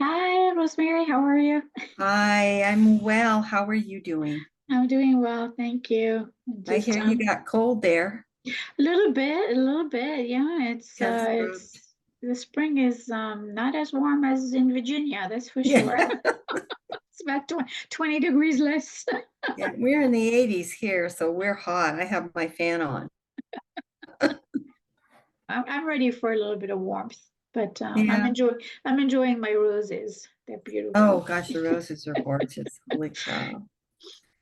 Hi, Rosemary. How are you? Hi, I'm well. How are you doing? I'm doing well, thank you. I Just hear you got cold there. a little bit. Yeah, Has it's the spring is not as warm as in Virginia, that's for sure. yeah. It's about 20 degrees less. Yeah, we're in the 80s here, so we're hot. I have my fan on. I'm ready for a little bit of warmth, but Yeah. I'm enjoying my roses. They're Oh beautiful. gosh, the roses are gorgeous. Holy cow.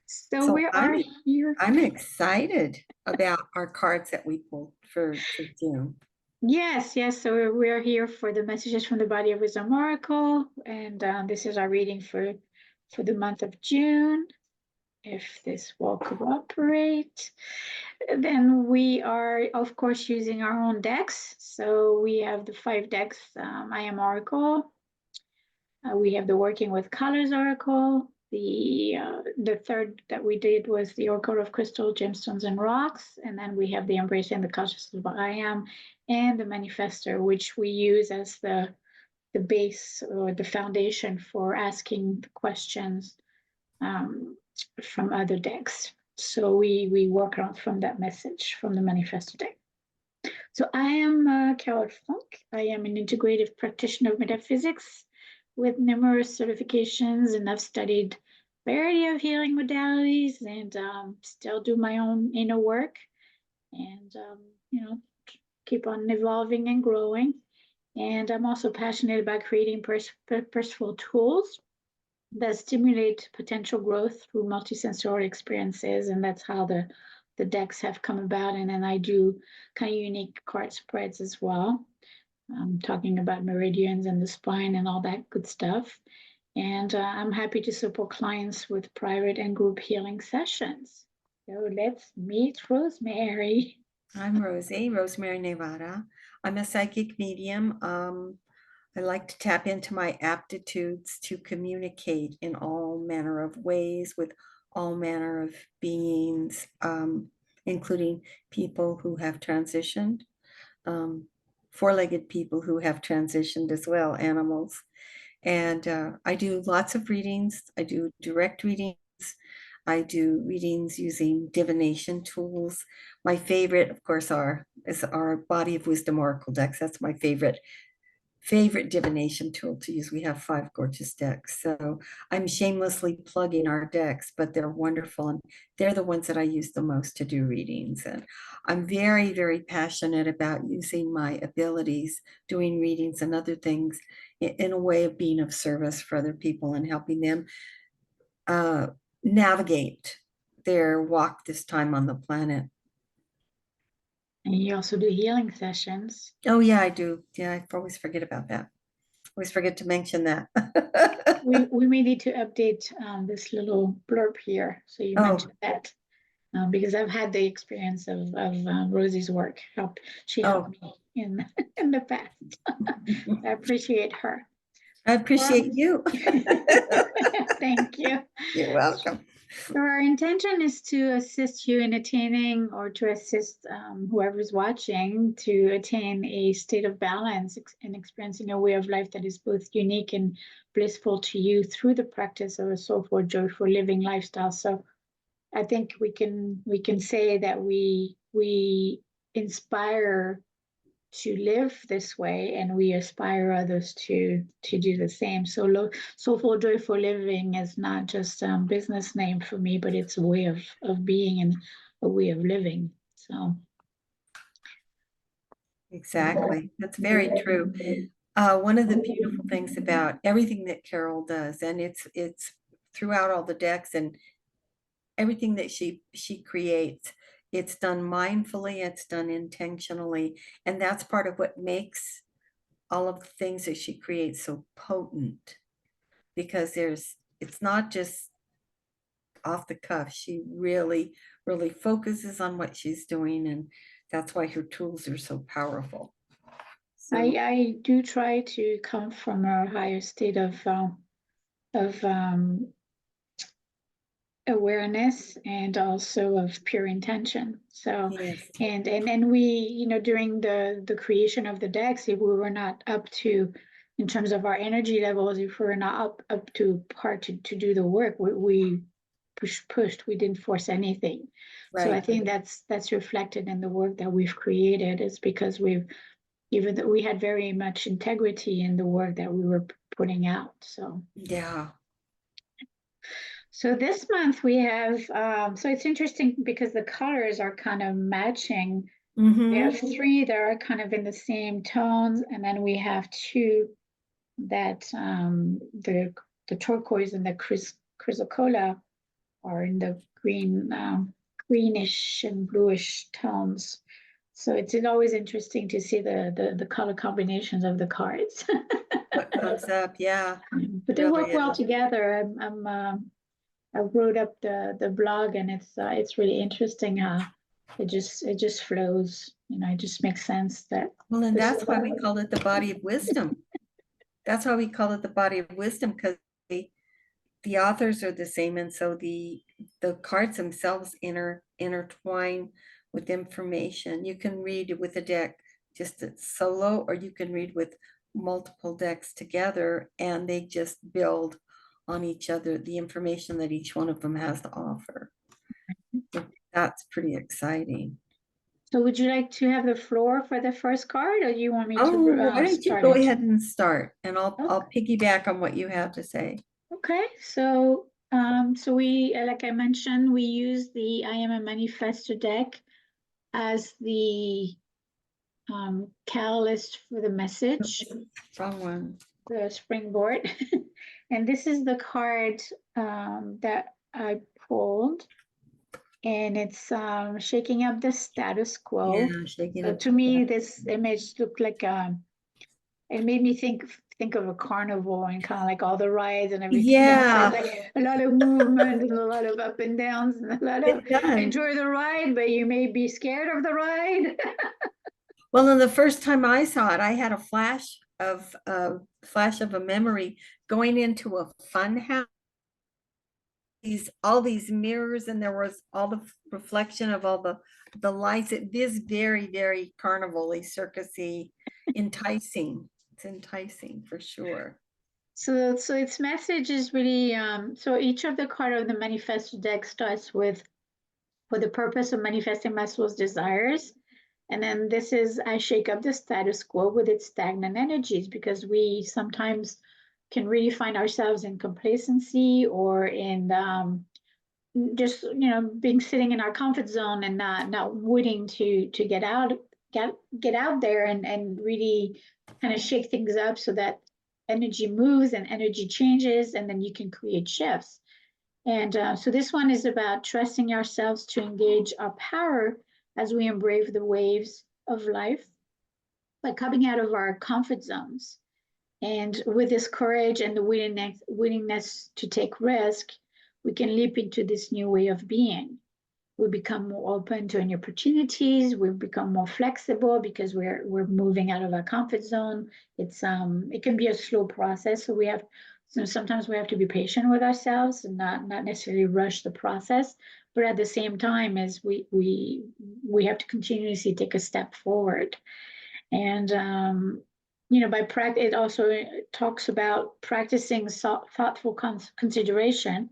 So So we I'm are here. I'm excited about our cards that we pulled for June. Yes, yes. So we're here for the messages from the body of wisdom oracle, and this is our reading for the month of June. If this will cooperate, then we are, of course, using our own decks. So we have the 5 decks. I am oracle. We have the working with colors oracle. The third that we did was the oracle of crystal, gemstones, and rocks, and then we have the embracing the consciousness of I am, and the manifestor, which we use as the base or the foundation for asking the questions um, from other decks. So we work around from that message from the manifestor deck. So I am Carole. I am an integrative practitioner of metaphysics with numerous certifications, and I've studied a variety of healing modalities, and still do my own inner work, and you know, keep on evolving and growing. And I'm also passionate about creating purposeful tools that stimulate potential growth through multisensory experiences, and that's how the decks have come about. And then I do kind of unique card spreads as well, talking about meridians and the spine and all that good stuff. And I'm happy to support clients with private and group healing sessions. So let's meet Rosemary. I'm Rosemary Nevara. I'm a psychic medium. I like to tap into my aptitudes to communicate in all manner of ways with all manner of beings, including people who have transitioned, um, four-legged people who have transitioned as well, animals. And I do lots of readings. I do direct readings. I do readings using divination tools. My favorite, of course, is our Body of Wisdom Oracle decks. That's my favorite divination tool to use. We have 5 gorgeous decks. So I'm shamelessly plugging our decks, but they're wonderful. And they're the ones that I use the most to do readings. And I'm very, very passionate about using my abilities, doing readings and other things in a way of being of service for other people and helping them navigate their walk this time on the planet. And you also do healing sessions. Oh yeah, I do. Yeah, I always forget about that. Always forget to mention that. We may need to update this little blurb here. So you Oh, mentioned that. Because I've had the experience of Rosie's work. She helped oh, me in in the past. I appreciate her. I Well, appreciate you. thank you. You're welcome. So our intention is to assist you in attaining, or to assist whoever's watching to attain a state of balance and experiencing a way of life that is both unique and blissful to you through the practice of a soulful, joyful living lifestyle. So I think we can say that we inspire to live this way, and we aspire others to do the same. So soulful, joyful living is not just a business name for me, but it's a way of being and a way of living. So Exactly. That's very true. One of the beautiful things about everything that Carole does, and it's throughout all the decks and everything that she creates, it's done mindfully, it's done intentionally, and that's part of what makes all of the things that she creates so potent, because it's not just off the cuff. She really, really focuses on what she's doing, and that's why her tools are so powerful. So, I do try to come from a higher state of awareness and also of pure intention. So, Yes. and we, you know, during the creation of the decks, if we were not up to, in terms of our energy levels, if we were not up to par to do the work, we pushed, we didn't force anything. So I Right. think that's reflected in the work that we've created. Is because we've, even though we had very much integrity in the work that we were putting out. So Yeah. so this month we have, so it's interesting because the colors are kind of matching. We have Mm-hmm. three that are kind of in the same tones, and then we have two that the turquoise and the chrysocolla are in the green, greenish and bluish tones. So it's always interesting to see the color combinations of the cards. What comes up? Yeah. But they Really work well is. together. I wrote up the blog, and it's really interesting how it just flows. You know, it just makes sense that Well, and this that's is why we call it the body of wisdom. That's why we call it the body of wisdom, because the authors are the same, and so the cards themselves intertwine with information. You can read with a deck just solo, or you can read with multiple decks together, and they just build on each other, the information that each one of them has to offer. That's pretty exciting. So would you like to have the floor for the first card, or do you want me Oh, to why don't you start go it? ahead and start, and Oh, I'll piggyback on what you have to say. okay, so we, like I mentioned, we use the I Am a Manifestor deck as the catalyst for the message, Wrong one. the springboard. And this is the card that I pulled, and it's shaking up the status quo. Yeah, shaking So up. to me, this image looked like it made me think of a carnival and kind of like all the rides and everything. Yeah, Like a lot of movement and a lot of up and downs and a lot of it does. enjoy the ride, but you may be scared of the ride. Well, then the first time I saw it, I had a flash of a memory going into a fun house. All these mirrors, and there was all the reflection of all the lights. It is very, very carnival-y, circusy, enticing. It's enticing for sure. So its message is really so each of the card of the manifesto deck starts with for the purpose of manifesting my soul's desires. And then this is I shake up the status quo with its stagnant energies, because we sometimes can really find ourselves in complacency or in just, you know, being sitting in our comfort zone and not wanting to get out there and really kind of shake things up so that energy moves and energy changes, and then you can create shifts. And so this one is about trusting ourselves to engage our power as we embrace the waves of life by coming out of our comfort zones. And with this courage and the willingness to take risk, we can leap into this new way of being. We become more open to new opportunities. We become more flexible because we're moving out of our comfort zone. It can be a slow process, so sometimes we have to be patient with ourselves and not necessarily rush the process. But at the same time, as we have to continuously take a step forward. And you know, by practice, it also talks about practicing thoughtful consideration.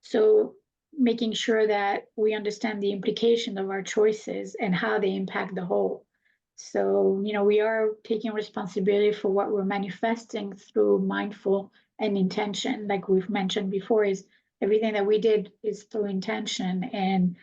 So making sure that we understand the implication of our choices and how they impact the whole. So, you know, we are taking responsibility for what we're manifesting through mindful and intention. Like we've mentioned before, is everything that we did is through intention, and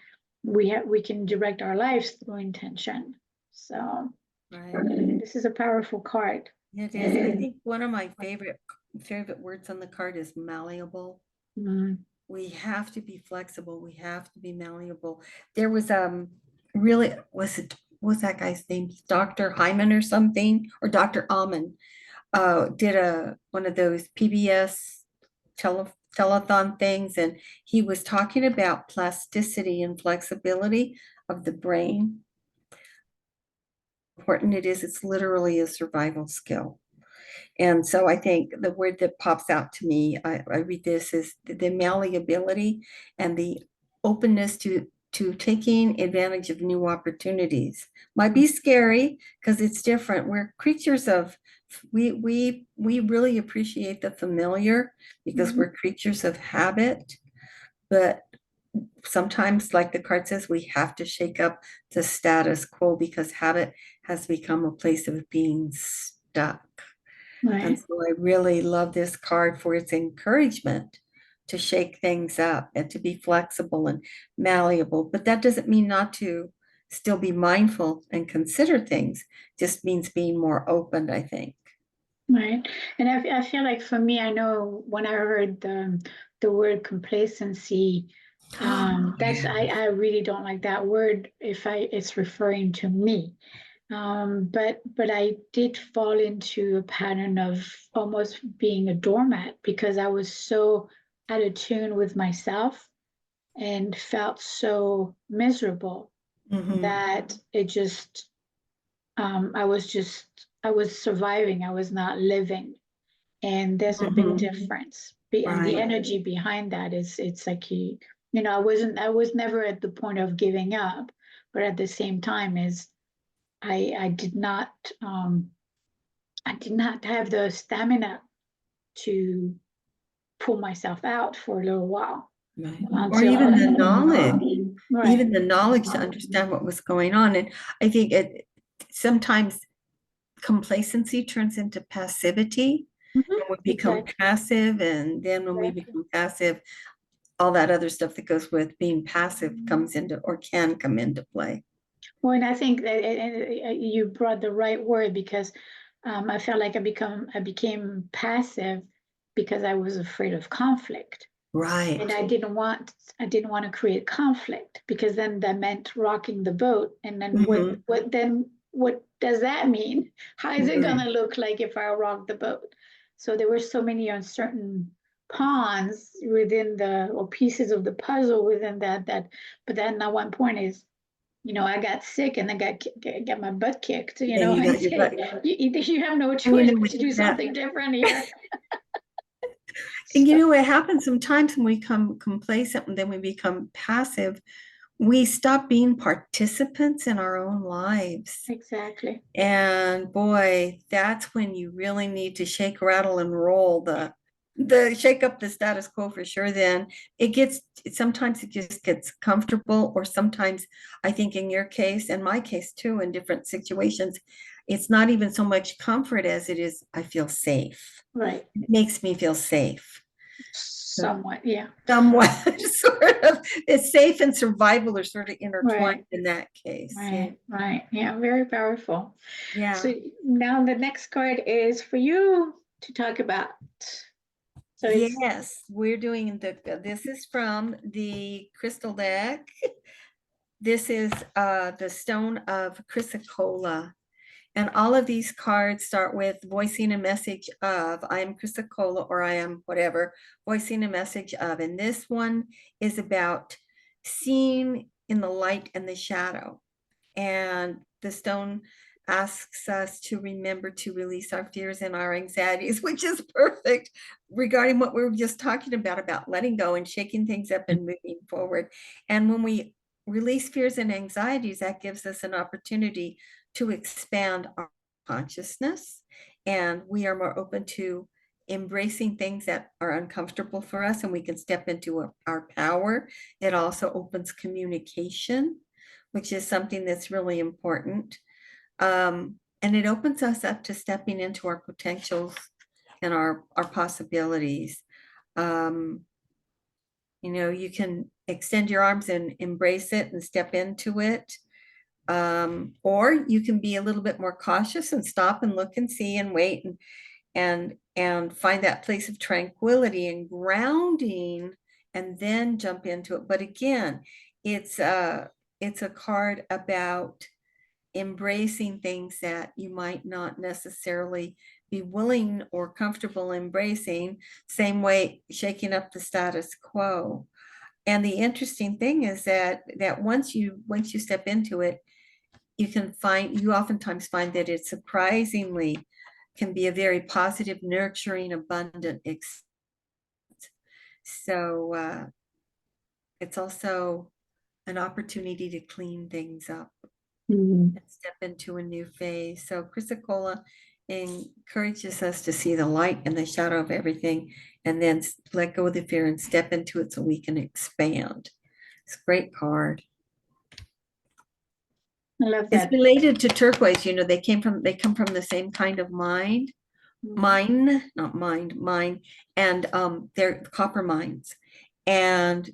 we can direct our lives through intention. So Right. this is a powerful card. It is. I think one of my favorite words on the card is malleable. Mm. We have to be flexible. We have to be malleable. There was really was that guy's name? Dr. Hyman or something, or Dr. Almond did one of those PBS telethon things, and he was talking about plasticity and flexibility of the brain. Important it is, it's literally a survival skill. And so I think the word that pops out to me, I read this, is the malleability and the openness to taking advantage of new opportunities. Might be scary because it's different. We're creatures of, we really appreciate the familiar because we're creatures of habit. But sometimes, like the card says, we have to shake up the status quo because habit has become a place of being stuck. And Right. so I really love this card for its encouragement to shake things up and to be flexible and malleable. But that doesn't mean not to still be mindful and consider things, just means being more open, I think. Right. And I feel like for me, I know when I heard the word complacency, that's I really don't like that word if it's referring to me. But I did fall into a pattern of almost being a doormat because I was so out of tune with myself and felt so miserable Mhm. that it just I was surviving. I was not living. And there's a big Mhm. difference. And the Right. energy behind that is it's like I was never at the point of giving up, but at the same time is I did not I did not have the stamina to pull myself out for a little while Right. Or until even the knowledge, right. even the knowledge to understand what was going on. And I think it sometimes complacency turns into passivity Mhm. and we become Exactly. passive. And then when we Exactly. become passive, all that other stuff that goes with being passive comes into or can come into play. Well, and I think that you brought the right word because I felt like I became passive because I was afraid of conflict, and Right. I didn't want to create conflict because then that meant rocking the boat, and then Mhm. what does that mean? How is it Right. gonna look like if I rock the boat? So there were so many uncertain pawns within the or pieces of the puzzle within that, but then at one point is I got sick and I got my butt kicked, And you and got your say, butt. you have no And you choice know but with to do that, something different here. and you So, know, it happens sometimes when we become complacent and then we become passive, we stop being participants in our own lives. exactly. And boy, that's when you really need to shake, rattle, and roll the shake up the status quo for sure. Then sometimes it just gets comfortable, or sometimes I think in your case, and my case too, in different situations, it's not even so much comfort as it is, I feel safe. Right. It makes me feel safe. Somewhat. Yeah. Somewhat sort of, it's safe and survival are sort of intertwined Right. in that case. Yeah. Right. Right. Yeah. Very powerful. Yeah. So now the next card is for you to talk about. So it's Yes, we're doing this is from the crystal deck. This is the stone of Chrysocolla. And all of these cards start with voicing a message of I am Chrysocolla, or I am whatever, voicing a message of. And this one is about seeing in the light and the shadow. And the stone asks us to remember to release our fears and our anxieties, which is perfect regarding what we were just talking about letting go and shaking things up and moving forward. And when we release fears and anxieties, that gives us an opportunity to expand our consciousness, and we are more open to embracing things that are uncomfortable for us, and we can step into our power. It also opens communication, which is something that's really important. And it opens us up to stepping into our potentials and our possibilities. Um, you can extend your arms and embrace it and step into it. Or you can be a little bit more cautious and stop and look and see and wait and find that place of tranquility and grounding and then jump into it. But again, it's a card about embracing things that you might not necessarily be willing or comfortable embracing, same way shaking up the status quo. And the interesting thing is that once you step into it, you oftentimes find that it's surprisingly can be a very positive, nurturing, abundant. So it's also an opportunity to clean things up Mhm. and step into a new phase. So Chrysocolla encourages us to see the light and the shadow of everything, and then let go of the fear and step into it so we can expand. It's a great card. I love It's that. related to turquoise. You know, they come from the same kind of mind, not mine, and they're copper mines. And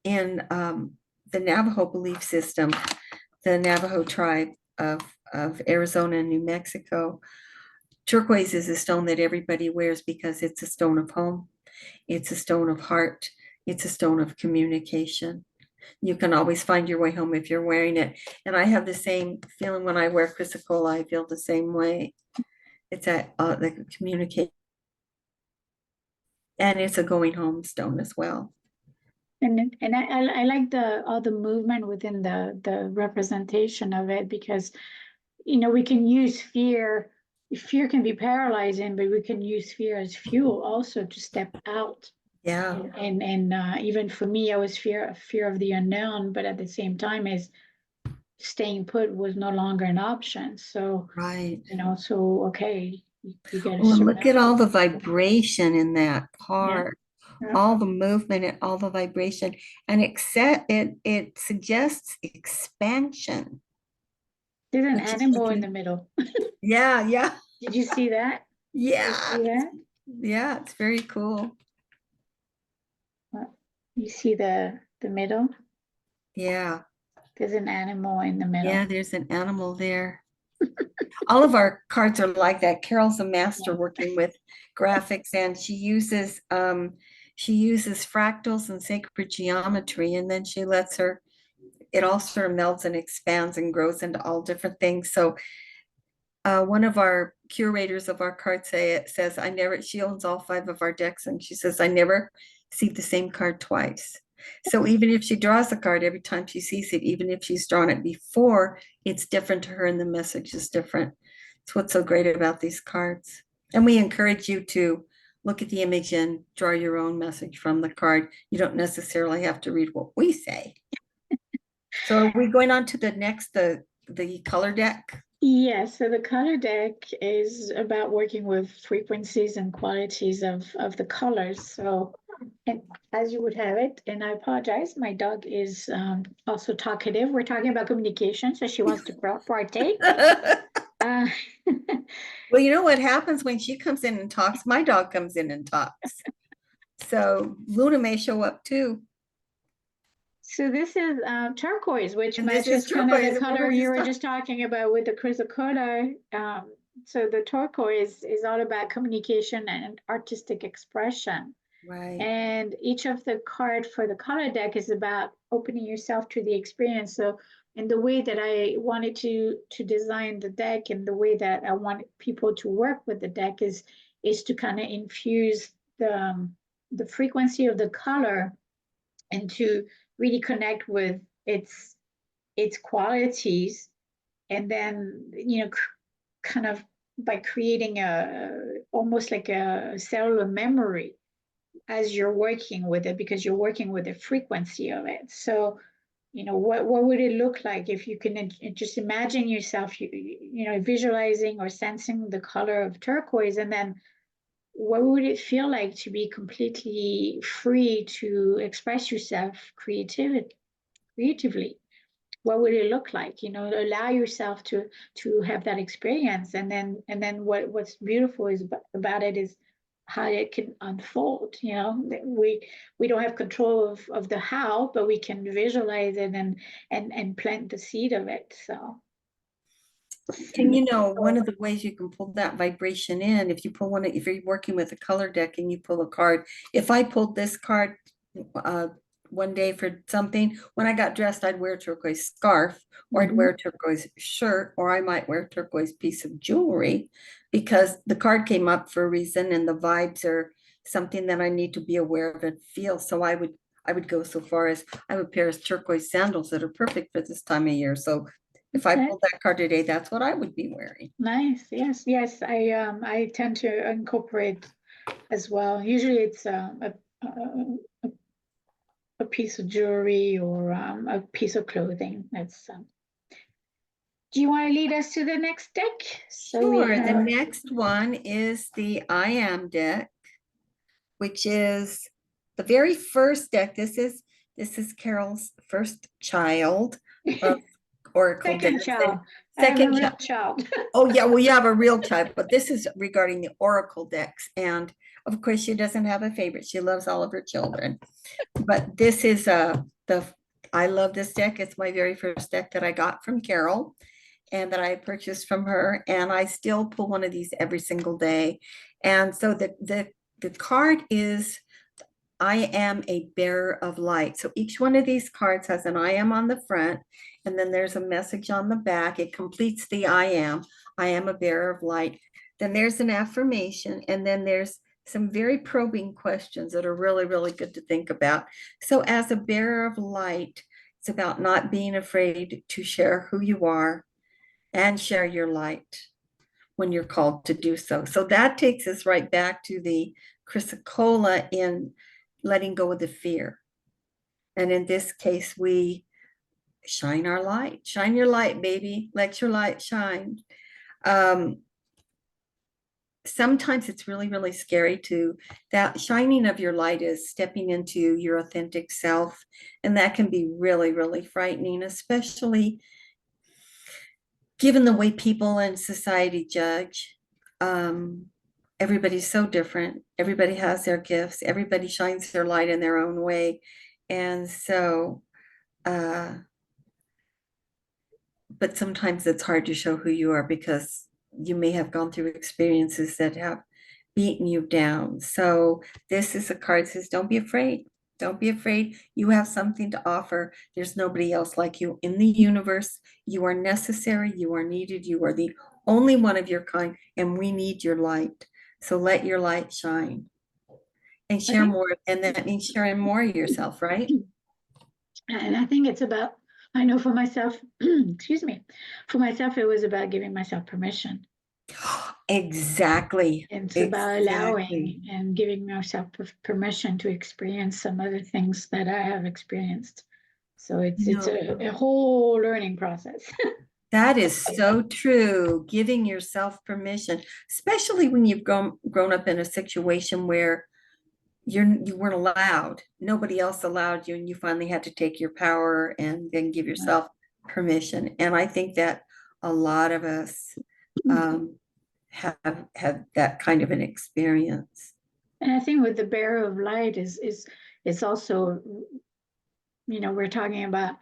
in the Navajo belief system, the Navajo tribe of Arizona and New Mexico, turquoise is a stone that everybody wears because it's a stone of home. It's a stone of heart. It's a stone of communication. You can always find your way home if you're wearing it. And I have the same feeling when I wear Chrysocolla. I feel the same way. It's the communicate, and it's a going home stone as well. And I like all the movement within the representation of it, because we can use fear. Fear can be paralyzing, but we can use fear as fuel also to step out. Yeah, And even for me, I was fear of the unknown, but at the same time, is staying put was no longer an option. So right. so okay, you got to Well, and look at all surround. the vibration in that Yeah. part, Yeah. all the movement and all the vibration, and it suggests expansion, There's an which is like animal in the middle. yeah, yeah, Did you see that? Did you yeah, see that? yeah. It's very cool. You see the middle? Yeah, There's an animal in the yeah. middle. There's an animal there. All of our cards are like that. Carole's a master Yeah. working with graphics, and she uses fractals and sacred geometry, and then she lets it all sort of melts and expands and grows into all different things. So one of our curators of our cards says, she owns all 5 of our decks, and she says, I never see the same card twice. So even if she draws a card every time she sees it, even if she's drawn it before, it's different to her and the message is different. It's what's so great about these cards. And we encourage you to look at the image and draw your own message from the card. You don't necessarily have to read what we say. So are we going on to the next, the color deck? Yeah, so the color deck is about working with frequencies and qualities of the colors. So, and as you would have it, and I apologize, my dog is also talkative. We're talking about communication, so she wants to partake. Uh, Well, you know what happens when she comes in and talks? My dog comes in and talks. So Luna may show up too. So this is turquoise, which And this is matches kind of the turquoise. And we color were you just were just talking about with the chrysocolla. So the turquoise is all about communication and artistic expression. right. And each of the card for the color deck is about opening yourself to the experience. So, and the way that I wanted to design the deck, and the way that I want people to work with the deck is to kind of infuse the frequency of the color, and to really connect with its qualities, and then kind of by creating a almost like a cellular memory as you're working with it, because you're working with the frequency of it. So what would it look like if you can just imagine yourself visualizing or sensing the color of turquoise, and then what would it feel like to be completely free to express yourself creatively? What would it look like? Allow yourself to have that experience, and then what's beautiful is about it is how it can unfold. We don't have control of the how, but we can visualize it and plant the seed of it. So And one of the ways you can pull that vibration in, if you're working with a color deck and you pull a card, if I pulled this card one day for something, when I got dressed, I'd wear a turquoise scarf, or I'd wear a turquoise shirt, or I might wear a turquoise piece of jewelry, because the card came up for a reason and the vibes are something that I need to be aware of and feel. So I would go so far as I have a pair of turquoise sandals that are perfect for this time of year. So If I Okay. pulled that card today, that's what I would be wearing. Nice. Yes, yes. I tend to incorporate as well. Usually it's a piece of jewelry or a piece of clothing. That's do you want to lead us to the next deck? So we Sure, the have next one is the I Am deck, which is the very first deck. This is Carole's first child of Oracle second decks. And child. I have a second real child. child. Oh yeah, well you have a real type, but this is regarding the Oracle decks. And of course, she doesn't have a favorite. She loves all of her children. But this is I love this deck. It's my very first deck that I got from Carole and that I purchased from her. And I still pull one of these every single day. And so the card is I am a bearer of light. So each one of these cards has an I am on the front, and then there's a message on the back. It completes the I am a bearer of light. Then there's an affirmation, and then there's some very probing questions that are really, really good to think about. So as a bearer of light, it's about not being afraid to share who you are and share your light when you're called to do so. So that takes us right back to the Chrysocolla in letting go of the fear. And in this case, we shine our light. Shine your light, baby. Let your light shine. Sometimes it's really, really scary to that shining of your light is stepping into your authentic self. And that can be really, really frightening, especially given the way people in society judge. Everybody's so different. Everybody has their gifts. Everybody shines their light in their own way. And so, but sometimes it's hard to show who you are because you may have gone through experiences that have beaten you down. So this is a card that says, don't be afraid. Don't be afraid. You have something to offer. There's nobody else like you in the universe. You are necessary. You are needed. You are the only one of your kind, and we need your light. So let your light shine and share more. And that means sharing more of yourself, right? And I think it's about, I know for myself, excuse me, for myself, it was about giving myself permission. Exactly. It's about Exactly. allowing and giving myself permission to experience some other things that I have experienced. So it's No, a whole learning process. that is so true. Giving yourself permission, especially when you've grown up in a situation where you weren't allowed, nobody else allowed you, and you finally had to take your power and then give yourself permission. And I think that a lot of us have that kind of an experience. And I think with the bearer of light is it's also, we're talking about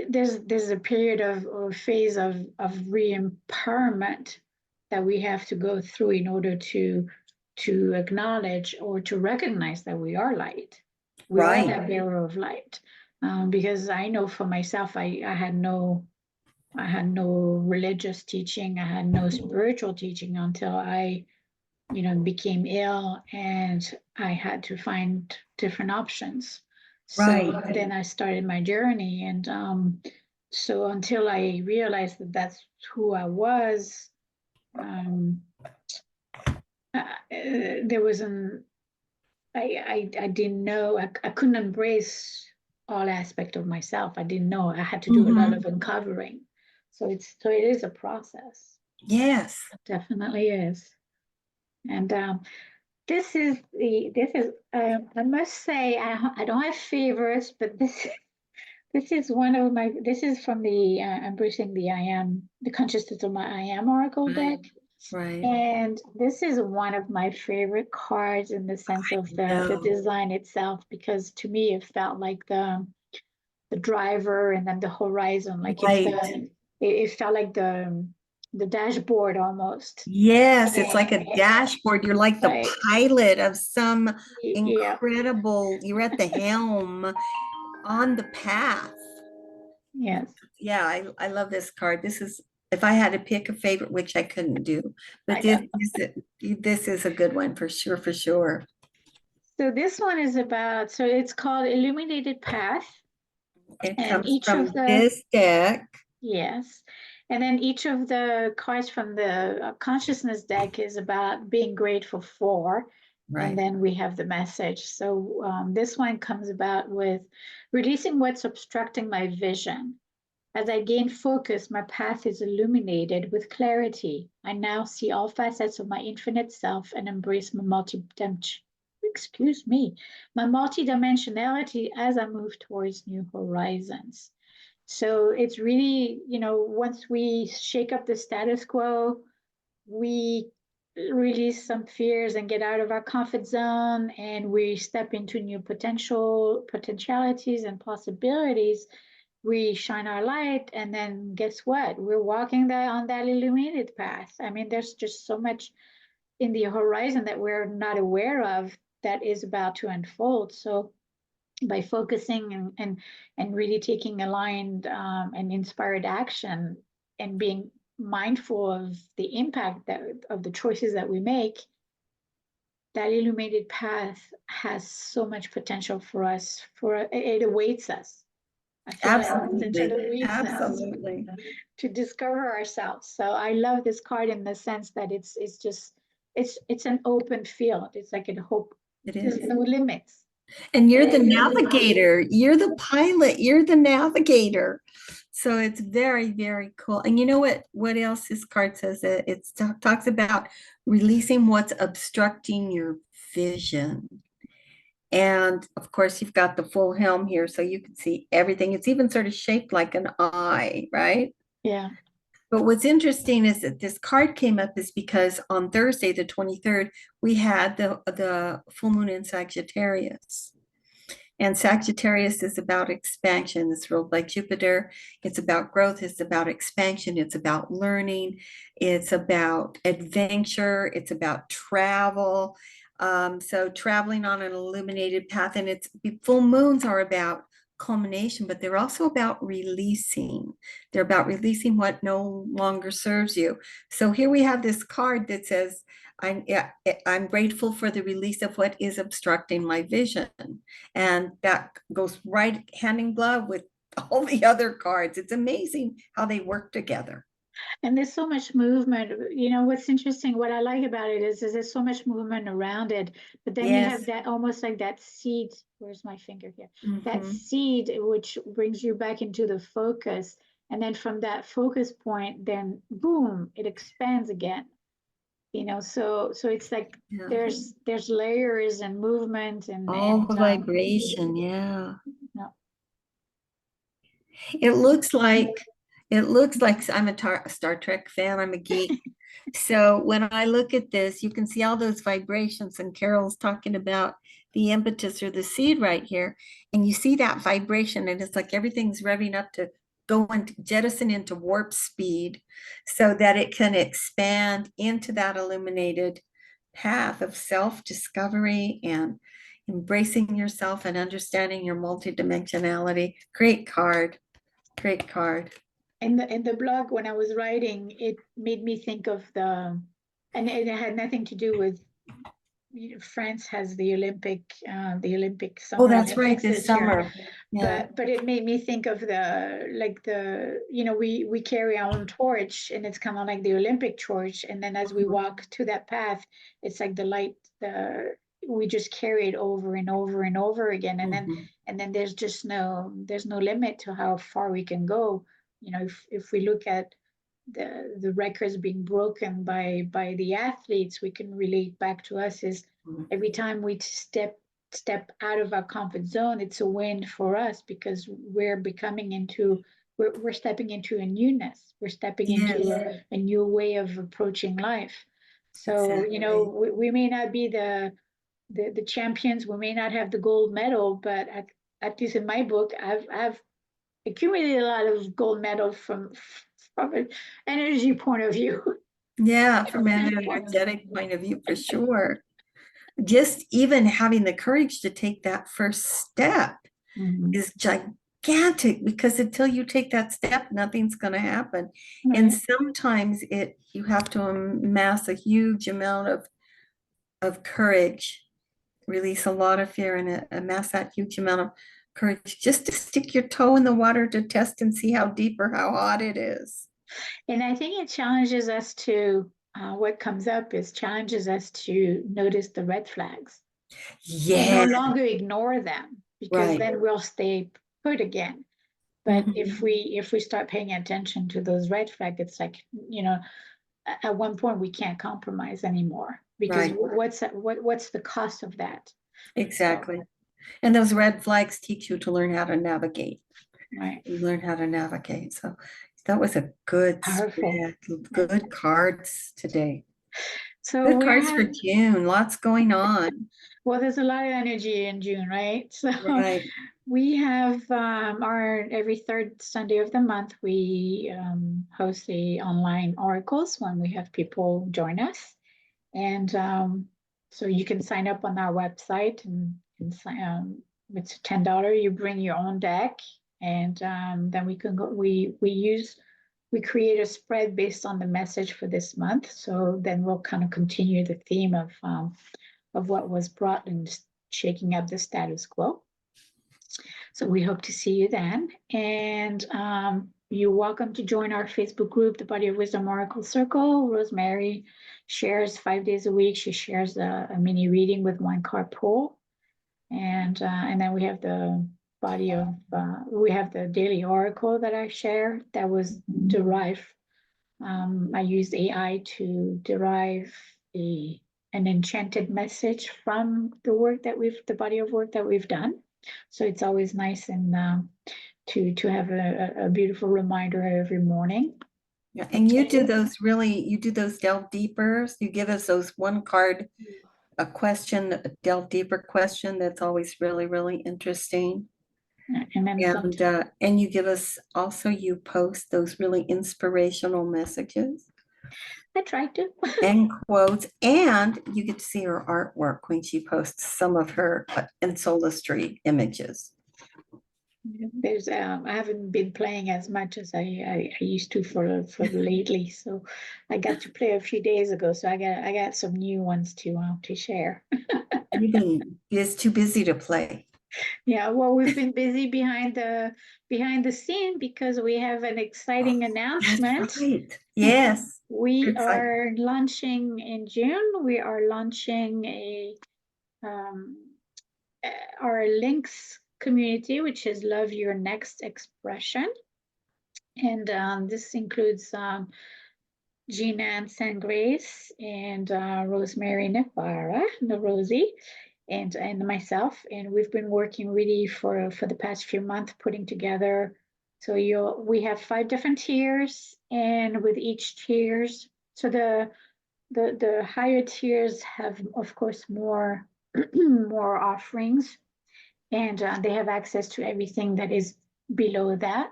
there's a period of or phase of re-empowerment that we have to go through in order to acknowledge or to recognize that we are light. We are Right. that bearer of light. Because I know for myself, I had no religious teaching, I had no spiritual teaching until I, became ill and I had to find different options. So Right. then I started my journey, and so until I realized that that's who I was, um, there was an I didn't know I couldn't embrace all aspect of myself. I didn't know I had to do a lot of uncovering. So it is a process. Yes. It definitely is. And this is I must say I don't have favorites, but this is one of my this is from the embracing the I am the consciousness of my I am oracle deck. Right. And this is one of my favorite cards in the sense of the No. design itself, because to me it felt like the driver and then the horizon, like it's Right. it felt like the dashboard almost. Yes, it's like a And, dashboard. You're like the right. pilot of some Yeah. incredible, you're at the helm on the path. Yes. Yeah, I love this card. This is, if I had to pick a favorite, which I couldn't do, but I know. this is a good one for sure, for sure. So this one is about, so it's called Illuminated Path. It And comes each of from the, this deck. Yes. And then each of the cards from the consciousness deck is about being grateful for. And Right. then we have the message. So this one comes about with releasing what's obstructing my vision. As I gain focus, my path is illuminated with clarity. I now see all facets of my infinite self and embrace my multidimensionality as I move towards new horizons. So it's really, once we shake up the status quo, we release some fears and get out of our comfort zone, and we step into new potentialities and possibilities. We shine our light, and then guess what? We're walking there on that illuminated path. I mean, there's just so much in the horizon that we're not aware of that is about to unfold. So by focusing and really taking aligned and inspired action and being mindful of the impact of the choices that we make, that illuminated path has so much potential for us. It awaits us. I feel like it Absolutely. awaits us Absolutely. to discover ourselves. So I love this card in the sense that it's an open field. It's like a hope. It There's is. no limits. And you're the navigator, you're the pilot, you're the navigator. So it's very, very cool. And you know what else this card says? It talks about releasing what's obstructing your vision. And of course, you've got the full helm here, so you can see everything. It's even sort of shaped like an eye, right? Yeah. But what's interesting is that this card came up is because on Thursday, the 23rd, we had the full moon in Sagittarius. And Sagittarius is about expansion. It's ruled by Jupiter. It's about growth. It's about expansion. It's about learning. It's about adventure. It's about travel. So traveling on an illuminated path, and it's full moons are about culmination, but they're also about releasing. They're about releasing what no longer serves you. So here we have this card that says, I'm grateful for the release of what is obstructing my vision. And that goes right hand in glove with all the other cards. It's amazing how they work together. And there's so much movement. What's interesting, what I like about it is there's so much movement around it, but then you have Yes. that almost like that seed. Where's my finger here? That Mhm. seed, which brings you back into the focus. And then from that focus point, then boom, it expands again. So it's like Yeah. there's layers and movement All the vibration. Yeah. no. It looks like I'm a Star Trek fan. I'm a geek. So when I look at this, you can see all those vibrations, and Carole's talking about the impetus or the seed right here. And you see that vibration, and it's like everything's revving up to go and jettison into warp speed so that it can expand into that illuminated path of self-discovery and embracing yourself and understanding your multidimensionality. Great card. Great card. In the blog, when I was writing, it made me think of and it had nothing to do with, France has the Olympic Oh, Summer that's right, Olympics this this year, summer. Yeah. but it made me think of we carry our own torch, and it's kind of like the Olympic torch, and then as we walk to that path, it's like the light, we just carry it over and over and over again, and then Mhm. and then there's no limit to how far we can go. If we look at the records being broken by the athletes, we can relate back to us is every time we step out of our comfort zone, it's a win for us because we're stepping into a newness. We're stepping into Yes, a new way of approaching life. So, exactly. we may not be the champions, we may not have the gold medal, but at least in my book, I've accumulated a lot of gold medals from an energy point of view. Yeah, from an energetic point of view, for sure. Just even having the courage to take that first step Mhm. is gigantic because until you take that step, nothing's going to happen. And Right. sometimes you have to amass a huge amount of courage, release a lot of fear, and amass that huge amount of courage just to stick your toe in the water to test and see how deep or how hot it is. And I think it challenges us to, what comes up is challenges us to notice the red flags and no Yeah, longer ignore them, because right. then we'll stay put again. But if we start paying attention to those red flags, it's like, at one point we can't compromise anymore, because Right, what's the cost of that? exactly. And those red flags teach you to learn how to navigate. Right. You learn how to navigate. So that was a good Powerful. spread. Good cards today. So Good cards for June. Lots going on. well, there's a lot of energy in June, right? So Right. we have our every third Sunday of the month, we host the online oracles when we have people join us. And so you can sign up on our website and it's $10. You bring your own deck, and then we can go. We create a spread based on the message for this month. So then we'll kind of continue the theme of what was brought and shaking up the status quo. So we hope to see you then. And you're welcome to join our Facebook group, the Body of Wisdom Oracle Circle. Rosemary shares 5 days a week. She shares a mini reading with one card pull. And then we have the we have the daily oracle that I share that was derived. I used AI to derive an enchanted message from the body of work that we've done. So it's always nice and to have a beautiful reminder every morning. Yeah, and you do those delve deepers. You give us those one card, a question, a delve deeper question that's always really, really interesting. And then And you give us also, you post those really inspirational messages I try to. and quotes, and you get to see her artwork when she posts some of her Insolistry images. There's I haven't been playing as much as I used to for lately, so I got to play a few days ago. So I got some new ones to share. You've been too busy to play. Yeah, well, we've been busy behind the scene because we have an exciting announcement. That's right. Yes. We Excited. are launching in June. We are launching our links community, which is Love Your Next Expression. And this includes Gina and Grace and Rosemary Nevara, the Rosie, and myself. And we've been working really for the past few months putting together. So we have 5 different tiers, and with each tiers, so the higher tiers have, of course, more more offerings, and they have access to everything that is below their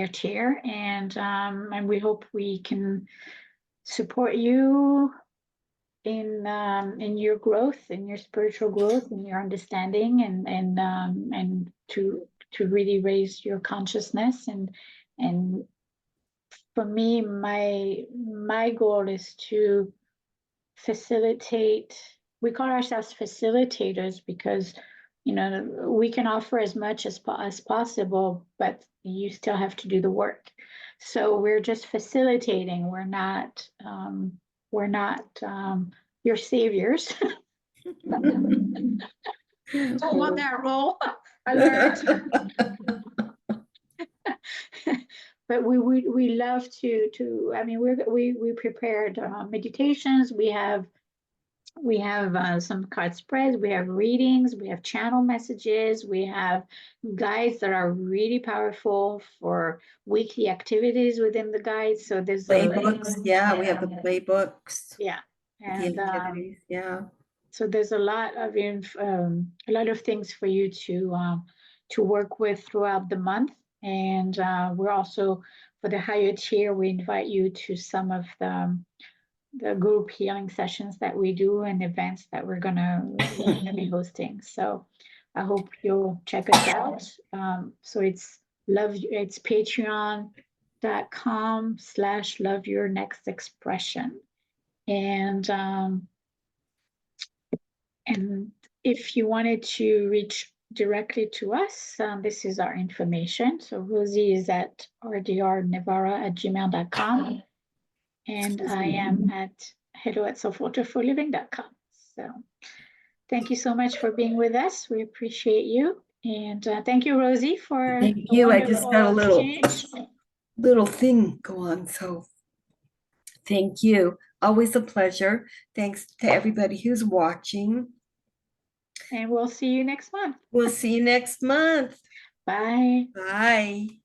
tier, and we hope we can support you in your growth, in your spiritual growth, in your understanding, and to really raise your consciousness. And for me, my goal is to facilitate. We call ourselves facilitators because we can offer as much as possible, but you still have to do the work. So we're just facilitating. We're not your saviors. Don't want that role. I learned. But we love to. I mean, we prepared meditations. We have some card spreads, we have readings, we have channel messages, we have guides that are really powerful for weekly activities within the guides. So there's Playbooks, yeah, we have the playbooks, yeah, the and activities, yeah. so there's a lot of things for you to work with throughout the month. And we're also, for the higher tier, we invite you to some of the group healing sessions that we do and events that we're gonna be hosting. So I hope you'll check us out. So it's patreon.com/love your next expression. And if you wanted to reach directly to us. This is our information. So Rosie is at rdrnevara@gmail.com. And I am at hello@selfwaterforliving.com. So thank you so much for being with us. We appreciate you. And thank you, Rosie, for Thank a you. I just got a wonderful little thing go on. So thank you. Always a pleasure. Thanks to everybody who's watching. And we'll see you next month. We'll see you next month. Bye. Bye.